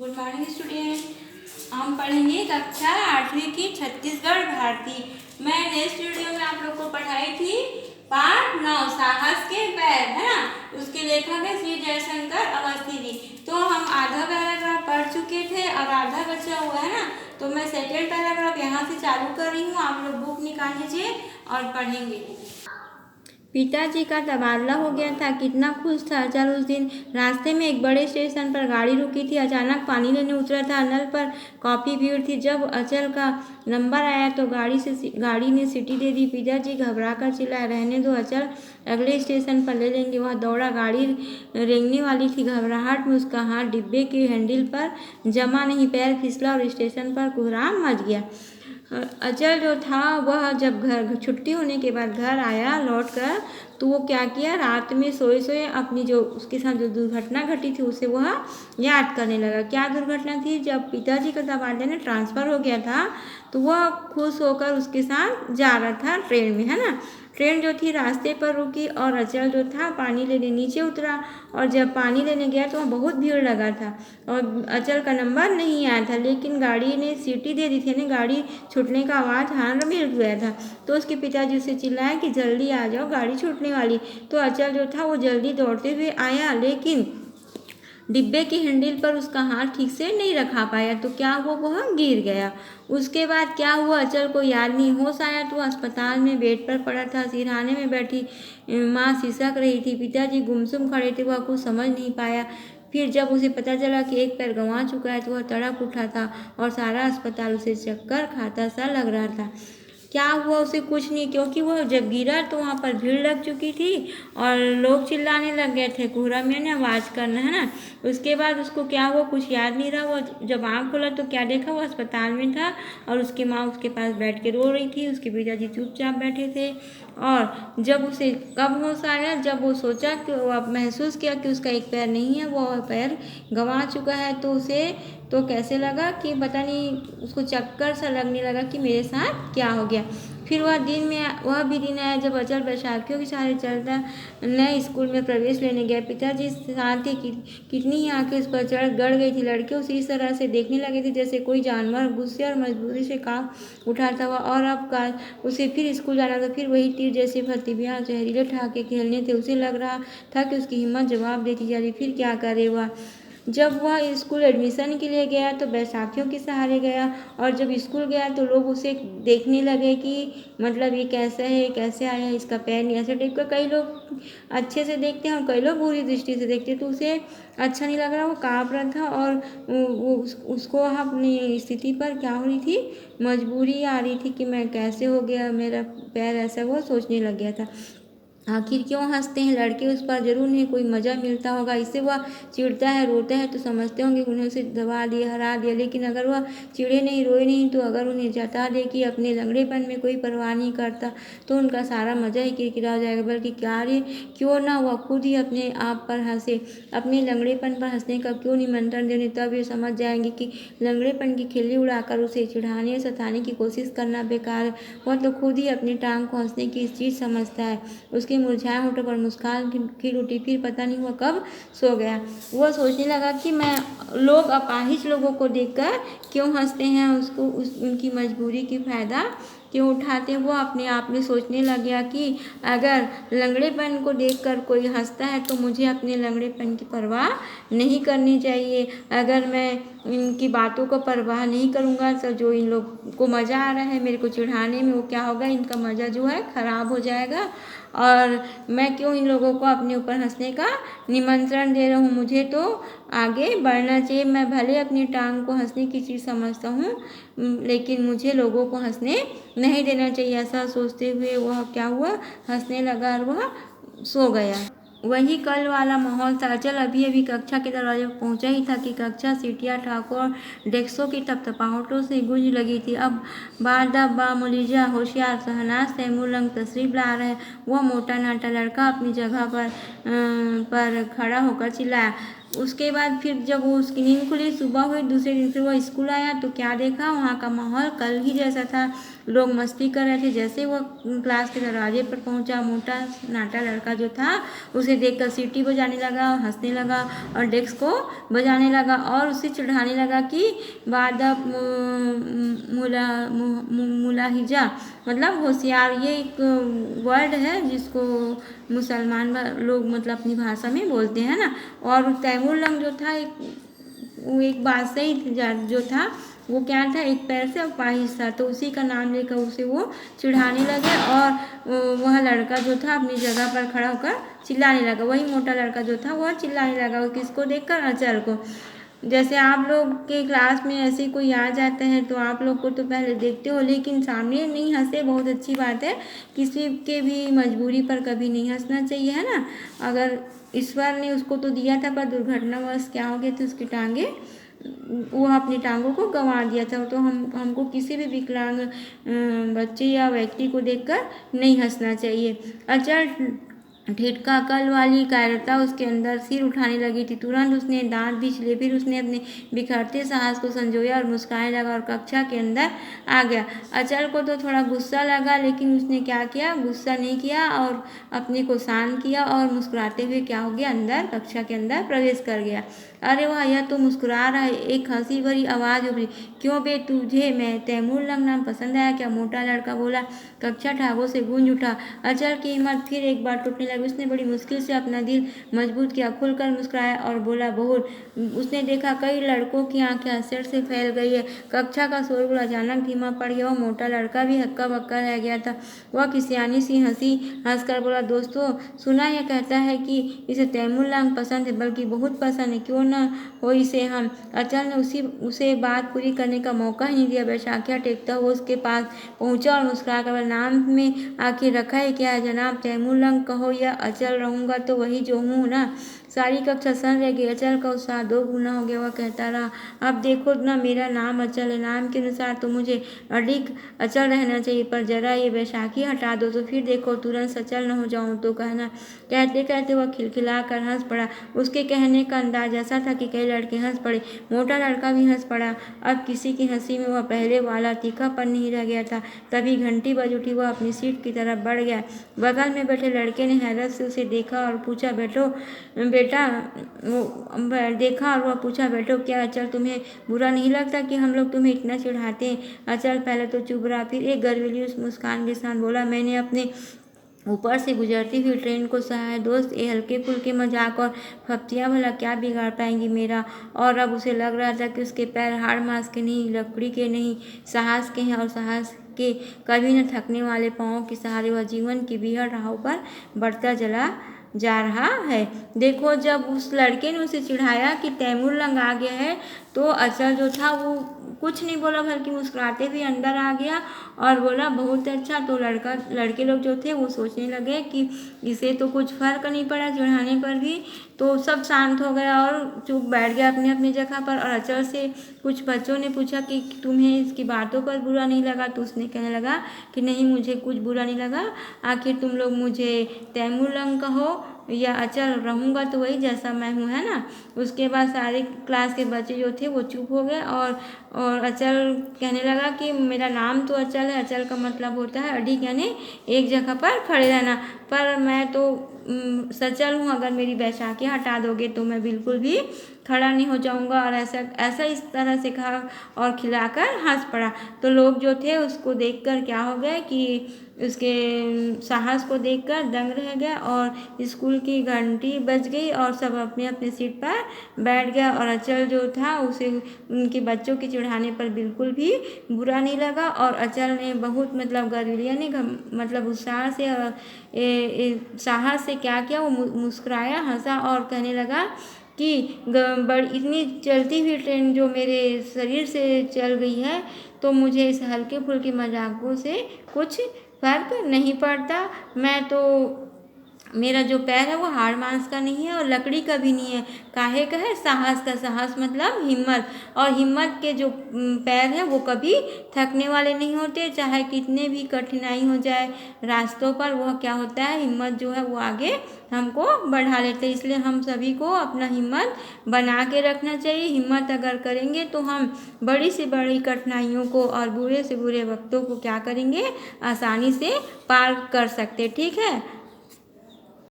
Good morning student. हम पढ़ेंगे कक्षा 8वीं की छत्तीसगढ़ भारती। मैं नेक्स्ट वीडियो में आप लोग को पढ़ाई थी पाठ 9 साहस के पैर, है ना। उसके लेखक है श्री जयशंकर अवस्थी जी। तो हम आधा पैराग्राफ पढ़ चुके थे और आधा बचा हुआ है ना। तो मैं सेकेंड पैराग्राफ यहाँ से चालू कर रही हूँ। आप लोग बुक निकाल लीजिए और पढ़ेंगे। पिताजी का तबादला हो गया था, कितना खुश था अचल। उस दिन रास्ते में एक बड़े स्टेशन पर गाड़ी रुकी थी। अचानक पानी लेने उतरा था। नल पर काफ़ी भीड़ थी। जब अचल का नंबर आया तो गाड़ी ने सीटी दे दी। पिताजी घबरा कर चिल्लाए, रहने दो अचल, अगले स्टेशन पर ले लेंगे। वह दौड़ा, गाड़ी रेंगने वाली थी। घबराहट में उसका हाथ डिब्बे के हैंडल पर जमा नहीं, पैर फिसला और स्टेशन पर कोहराम मच गया। अचल जो था वह जब घर छुट्टी होने के बाद घर आया लौट कर, तो वो क्या किया, रात में सोए सोए अपनी जो उसके साथ जो दुर्घटना घटी थी उसे वह याद करने लगा। क्या दुर्घटना थी? जब पिताजी का तबादला में ट्रांसफ़र हो गया था तो वह खुश होकर उसके साथ जा रहा था ट्रेन में, है ना। ट्रेन जो थी रास्ते पर रुकी और अचल जो था पानी लेने नीचे उतरा। और जब पानी लेने गया तो वहाँ बहुत भीड़ लगा था और अचल का नंबर नहीं आया था, लेकिन गाड़ी ने सीटी दे दी थी ना, गाड़ी छूटने का आवाज़ हार मिल गया था। तो उसके पिताजी उसे चिल्लाए कि जल्दी आ जाओ, गाड़ी छूटने वाली। तो अचल जो था वो जल्दी दौड़ते हुए आया, लेकिन डिब्बे के हैंडल पर उसका हाथ ठीक से नहीं रखा पाया तो क्या हुआ, वह गिर गया। उसके बाद क्या हुआ अचल को याद नहीं। होश आया तो अस्पताल में बेड पर पड़ा था। सिरहाने में बैठी माँ सिसक रही थी। पिताजी गुमसुम खड़े थे, वह कुछ समझ नहीं पाया। फिर जब उसे पता चला कि एक पैर गंवा चुका है तो वह तड़प उठा था और सारा अस्पताल उसे चक्कर खाता सा लग रहा था। क्या हुआ उसे कुछ नहीं, क्योंकि वह जब गिरा तो वहाँ पर भीड़ लग चुकी थी और लोग चिल्लाने लग गए थे, कोहरा में ने आवाज़ करना, है ना। उसके बाद उसको क्या हुआ कुछ याद नहीं रहा। वो जब आँख खोला तो क्या देखा, वो अस्पताल में था और उसकी माँ उसके पास बैठ के रो रही थी। उसके पिताजी चुपचाप बैठे थे। और जब उसे कब होश आया, जब वो सोचा कि वो अब महसूस किया कि उसका एक पैर नहीं है, वो पैर गंवा चुका है, तो उसे तो कैसे लगा कि पता नहीं, उसको चक्कर सा लगने लगा कि मेरे साथ क्या हो गया। फिर वह भी दिन आया जब अचल बैसाखियों के सहारे चलता नए स्कूल में प्रवेश लेने गया। पिताजी साथ ही कितनी ही आंखें उस पर चढ़ गड़ गई थी। लड़के उसे इस तरह से देखने लगे थे जैसे कोई जानवर गुस्से और मजबूरी से काम उठाता हुआ। और अब का उसे फिर स्कूल जाना था। फिर वही तीर जैसे प्रतिभा जहरीले ठहाके खेलने थे। उसे लग रहा था कि उसकी हिम्मत जवाब देती जा रही। फिर क्या करे वह। जब वह स्कूल एडमिशन के लिए गया तो बैसाखियों के सहारे गया। और जब स्कूल गया तो लोग उसे देखने लगे कि मतलब ये कैसा है, कैसे आया है, इसका पैर नहीं, ऐसे टाइप का। कई लोग अच्छे से देखते हैं और कई लोग बुरी दृष्टि से देखते हैं। तो उसे अच्छा नहीं लग रहा, वो काँप रहा था और उसको अपनी स्थिति पर क्या हो रही थी, मजबूरी आ रही थी कि मैं कैसे हो गया, मेरा पैर ऐसा, वो सोचने लग गया था। आखिर क्यों हंसते हैं लड़के उस पर, जरूर नहीं कोई मज़ा मिलता होगा, इससे वह चिढ़ता है, रोता है तो समझते होंगे उन्हें उसे दबा दिया, हरा दिया। लेकिन अगर वह चिढ़े नहीं, रोए नहीं, तो अगर उन्हें जता दे कि अपने लंगड़ेपन में कोई परवाह नहीं करता, तो उनका सारा मज़ा ही किरकिरा हो जाएगा। बल्कि क्या रे, क्यों ना वह खुद ही अपने आप पर हंसे, अपने लंगड़ेपन पर हंसने का क्यों निमंत्रण देने। तब ये समझ जाएंगे कि लंगड़ेपन की खिल्ली उड़ाकर उसे चिढ़ाने सताने की कोशिश करना बेकार है। वह तो खुद ही अपनी टांग को हंसने की चीज़ समझता है। उसके मुरझाए होठों पर मुस्कान खिल उठी। फिर पता नहीं हुआ कब सो गया। वह सोचने लगा कि मैं लोग अपाहिज लोगों को देखकर क्यों हंसते हैं, उनकी मजबूरी की फ़ायदा क्यों उठाते हैं। वो अपने आप में सोचने लग गया कि अगर लंगड़ेपन को देखकर कोई हंसता है तो मुझे अपने लंगड़ेपन की परवाह नहीं करनी चाहिए। अगर मैं इनकी बातों को परवाह नहीं करूँगा तो जो इन लोग को मज़ा आ रहा है मेरे को चिढ़ाने में, वो क्या होगा, इनका मज़ा जो है ख़राब हो जाएगा। और मैं क्यों इन लोगों को अपने ऊपर हंसने का निमंत्रण दे रहा हूँ। मुझे तो आगे बढ़ना चाहिए। मैं भले अपनी टांग को हंसने की चीज़ समझता हूँ, लेकिन मुझे लोगों को हंसने नहीं देना चाहिए। ऐसा सोचते हुए वह क्या हुआ, हंसने लगा और वह सो गया। वही कल वाला माहौल था। अचल अभी अभी कक्षा के दरवाजे पर पहुंचा ही था कि कक्षा सीटियाँ, ठाकुर डेस्कों की थपथपाहटों से गूंज लगी थी। अब बादब बा मुलीजा होशियार शहनाज तैमूर रंग तशरीफ ला रहे। वह मोटा नाटा लड़का अपनी जगह पर खड़ा होकर चिल्लाया, उसके बाद फिर जब वो उसकी नींद खुली, सुबह हुई, दूसरे दिन फिर वो स्कूल आया तो क्या देखा, वहाँ का माहौल कल ही जैसा था। लोग मस्ती कर रहे थे। जैसे वो क्लास के दरवाजे पर पहुँचा, मोटा नाटा लड़का जो था उसे देखकर सीटी बजाने लगा, हंसने लगा और डेस्क को बजाने लगा और उसे चिढ़ाने लगा कि बादब मुलाहिजा, मतलब होशियार। ये एक वर्ड है जिसको मुसलमान लोग मतलब अपनी भाषा में बोलते हैं ना। और तैमूर लंग जो था वो एक बादशाही जो था वो क्या था, एक पैर से अपाहिज था, तो उसी का नाम लेकर उसे वो चिढ़ाने लगे। और वह लड़का जो था अपनी जगह पर खड़ा होकर चिल्लाने लगा। वही मोटा लड़का जो था वह चिल्लाने लगा, वो किसको देखकर, अचल को। जैसे आप लोग के क्लास में ऐसे कोई आ जाते हैं तो आप लोग को तो पहले देखते हो, लेकिन सामने नहीं हंसे, बहुत अच्छी बात है। किसी के भी मजबूरी पर कभी नहीं हंसना चाहिए, है ना। अगर ईश्वर ने उसको तो दिया था, पर दुर्घटनावश क्या हो गई थी, उसकी टांगे, वो अपनी टांगों को गंवा दिया था। तो हमको किसी भी विकलांग बच्चे या व्यक्ति को देखकर नहीं हंसना चाहिए। अचल ठिठका कल वाली कायरता उसके अंदर सिर उठाने लगी थी। तुरंत उसने दांत बिछले, फिर उसने अपने बिखरते साहस को संजोया और मुस्कुराने लगा और कक्षा के अंदर आ गया। अचल को तो थोड़ा गुस्सा लगा, लेकिन उसने क्या किया, गुस्सा नहीं किया और अपने को शांत किया और मुस्कुराते हुए क्या हो गया, अंदर कक्षा के अंदर प्रवेश कर गया। अरे वाह, यह तो मुस्कुरा रहा है। एक हंसी भरी आवाज़ उभरी, क्यों बे, तुझे मैं तैमूर लंग नाम पसंद आया क्या, मोटा लड़का बोला। कक्षा ठागों से गूंज उठा। अचल की हिम्मत फिर एक बार टूटने लगी। उसने बड़ी मुश्किल से अपना दिल मजबूत किया, खुलकर मुस्कुराया और बोला, बहुत। उसने देखा कई लड़कों की आंखें आश्चर्य से फैल गई है। कक्षा का शोरगुल अचानक धीमा पड़ गया। वह मोटा लड़का भी हक्का बक्का रह गया था। वह किसियानी सी हंसी हंसकर बोला, दोस्तों, सुना यह कहता है कि इसे तैमूर लंग पसंद है, बल्कि बहुत पसंद है, क्यों न हो इसे हम। अचल ने उसे बात पूरी करने का मौका ही नहीं दिया। बैसाखियाँ टेकता हुआ उसके पास पहुंचा और मुस्कुरा कर, नाम में आखिर रखा है क्या है जनाब, तैमूर लंग कहो या अचल, रहूँगा तो वही जो हूँ ना। सारी कक्षा सन रह गई। अचल का उत्साह दो गुना हो गया। वह कहता रहा, अब देखो ना, मेरा नाम अचल है, नाम के अनुसार तो मुझे अडिग अचल रहना चाहिए, पर जरा ये बैसाखी हटा दो तो फिर देखो तुरंत सचल न हो जाऊँ तो कहना। कहते कहते वह खिलखिला कर हंस पड़ा। उसके कहने का अंदाज ऐसा था कि कई लड़के हंस पड़े। मोटा लड़का भी हंस पड़ा। अब किसी की हंसी में वह पहले वाला तीखापन नहीं रह गया था। तभी घंटी बज उठी। वह अपनी सीट की तरफ बढ़ गया। बगल में बैठे लड़के ने हैरत से उसे देखा और पूछा, बेटा, देखा और वह पूछा, बैठो, क्या अचल तुम्हें बुरा नहीं लगता कि हम लोग तुम्हें इतना चिढ़ाते हैं। अचल पहले तो चुप रहा, फिर एक गर्वीली मुस्कान के साथ बोला, मैंने अपने ऊपर से गुजरती हुई ट्रेन को सहा है दोस्त। ये हल्के फुल्के मजाक और फप्तियाँ भला क्या बिगाड़ पाएंगी मेरा। और अब उसे लग रहा था कि उसके पैर हाड़ मांस के नहीं, लकड़ी के नहीं, साहस के हैं, और साहस के कभी न थकने वाले पाँवों के सहारे वह जीवन की बीहड़ राहों पर बढ़ता चला जा रहा है। देखो, जब उस लड़के ने उसे चिढ़ाया कि तैमूर लंग आ गया है, तो अचल जो था वो कुछ नहीं बोला, बल्कि मुस्कुराते हुए अंदर आ गया और बोला, बहुत अच्छा। तो लड़के लोग जो थे वो सोचने लगे कि इसे तो कुछ फर्क नहीं पड़ा चिढ़ाने पर भी, तो सब शांत हो गया और चुप बैठ गया अपनी अपनी जगह पर। और अचल से कुछ बच्चों ने पूछा कि तुम्हें इसकी बातों पर बुरा नहीं लगा, तो उसने कहने लगा कि नहीं, मुझे कुछ बुरा नहीं लगा। आखिर तुम लोग मुझे तैमूर लंग कहो या अचल, रहूँगा तो वही जैसा मैं हूँ, है ना। उसके बाद सारे क्लास के बच्चे जो थे वो चुप हो गए और अचल कहने लगा कि मेरा नाम तो अचल है, अचल का मतलब होता है अडिग, यानी एक जगह पर खड़े रहना, पर मैं तो सचल हूँ। अगर मेरी बैसाखी हटा दोगे तो मैं बिल्कुल भी खड़ा नहीं हो जाऊँगा। और ऐसा इस तरह से कहा और खिलाकर हंस पड़ा। तो लोग जो थे उसको देखकर क्या हो गए कि उसके साहस को देखकर दंग रह गया। और स्कूल की घंटी बज गई और सब अपने अपने सीट पर बैठ गया। और अचल जो था उसे उनके बच्चों के चिढ़ाने पर बिल्कुल भी बुरा नहीं लगा। और अचल ने बहुत मतलब गर्विलिया ने मतलब उत्साह से और साहस से क्या किया, वो मुस्कुराया, हंसा और कहने लगा कि इतनी चलती हुई ट्रेन जो मेरे शरीर से चल गई है, तो मुझे इस हल्के फुल्के मजाकों से कुछ फर्क नहीं पड़ता। मैं तो मेरा जो पैर है वो हाड़ मांस का नहीं है और लकड़ी का भी नहीं है। काहे का है? साहस का। साहस मतलब हिम्मत। और हिम्मत के जो पैर हैं वो कभी थकने वाले नहीं होते, चाहे कितने भी कठिनाई हो जाए रास्तों पर, वह क्या होता है, हिम्मत जो है वो आगे हमको बढ़ा लेते हैं। इसलिए हम सभी को अपना हिम्मत बना के रखना चाहिए। हिम्मत अगर करेंगे तो हम बड़ी से बड़ी कठिनाइयों को और बुरे से बुरे वक्तों को क्या करेंगे, आसानी से पार कर सकते। ठीक है।